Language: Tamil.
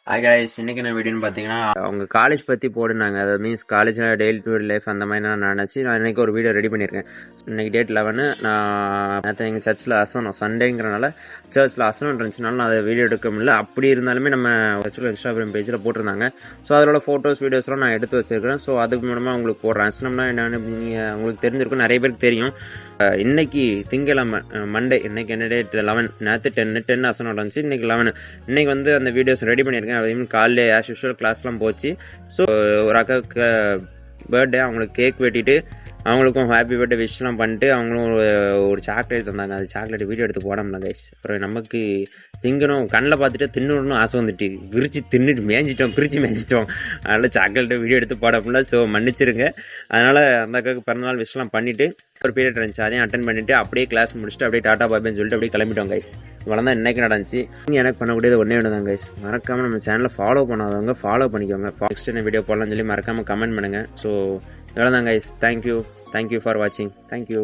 ஹாய் காய்ஸ், இன்னைக்கு என்ன வீடியோன்னு பார்த்தீங்கன்னா அவங்க காலேஜ் பற்றி போடுனாங்க. அது மீன்ஸ் காலேஜில் டெய்லி டூ லைஃப் அந்த மாதிரி நான் நினச்சி நான் இன்றைக்கி ஒரு வீடியோ ரெடி பண்ணியிருக்கேன். இன்னைக்கு டேட் 11. நான் நேற்று எங்கள் சர்ச்சில் அசனம் சண்டேங்கிறனால சர்ச்சில் அசனம் இருந்துச்சுனால நான் அதை வீடியோ எடுக்க முடியல. அப்படி இருந்தாலுமே நம்ம சர்ச்சில் இன்ஸ்டாகிராம் பேஜில் போட்டிருந்தாங்க. ஸோ அதோட ஃபோட்டோஸ் வீடியோஸ்லாம் நான் எடுத்து வச்சிருக்கிறேன். ஸோ அதுக்கு மூலமாக உங்களுக்கு போடுறேன். அசனம்னா என்னென்னு நீங்கள் உங்களுக்கு தெரிஞ்சிருக்கும், நிறைய பேருக்கு தெரியும். இன்னைக்கு திங்கக்கிழமை மண்டே, இன்னைக்கு என்ன டேட் 11, நேற்று 10 அசனம் நடந்துச்சு, இன்னைக்கு 11. இன்னைக்கு வந்து அந்த வீடியோஸ் ரெடி பண்ணியிருக்கேன். அதையும் காலையில் ஆஸ் யூஷுவல் கிளாஸ்லாம் போச்சு. ஸோ ஒரு அக்காவுக்கு பர்த்டே, அவங்களுக்கு கேக் வெட்டிட்டு அவங்களுக்கும் ஹாப்பி பர்த்டே விஷலாம் பண்ணிட்டு அவங்களும் ஒரு சாக்லேட் தந்தாங்க. அது சாக்லேட் வீடியோ எடுத்து போடாமல் கைஸ். அப்புறம் நமக்கு திங்கணும், கண்ணில் பார்த்துட்டு தின்னணும்னு ஆசை வந்துட்டு பிரித்து தின்னுட்டு மேய்ஞ்சிட்டோம். அதனால் சாக்லேட்டை வீடியோ எடுத்து போட முடியல. ஸோ மன்னிச்சிருங்க. அதனால் அந்த அக்காவுக்கு பிறந்தநாள் விஷலாம் பண்ணிவிட்டு ஒரு பீரியட் இருந்துச்சு, அதையும் அட்டன் பண்ணிவிட்டு அப்படியே கிளாஸ் முடிச்சுட்டு அப்படியே டாட்டா பாய்னு சொல்லிட்டு அப்படியே கிளம்பிட்டோம் கைஸ். இவ்வளோ தான் இன்றைக்கி நடந்துச்சு. நீங்கள் எனக்கு பண்ணக்கூடியது ஒன்றே ஒன்று தான் கைஸ். மறக்காமல் நம்ம சேனலை ஃபாலோ பண்ணாதவங்க ஃபாலோ பண்ணிக்கோங்க. நெக்ஸ்ட் என்ன வீடியோ போடலாம்னு சொல்லி மறக்காமல் கமெண்ட் பண்ணுங்கள். ஸோ இவ்வளோ தான் கைஸ். தேங்க்யூ ஃபார் வாட்சிங். தேங்க்யூ.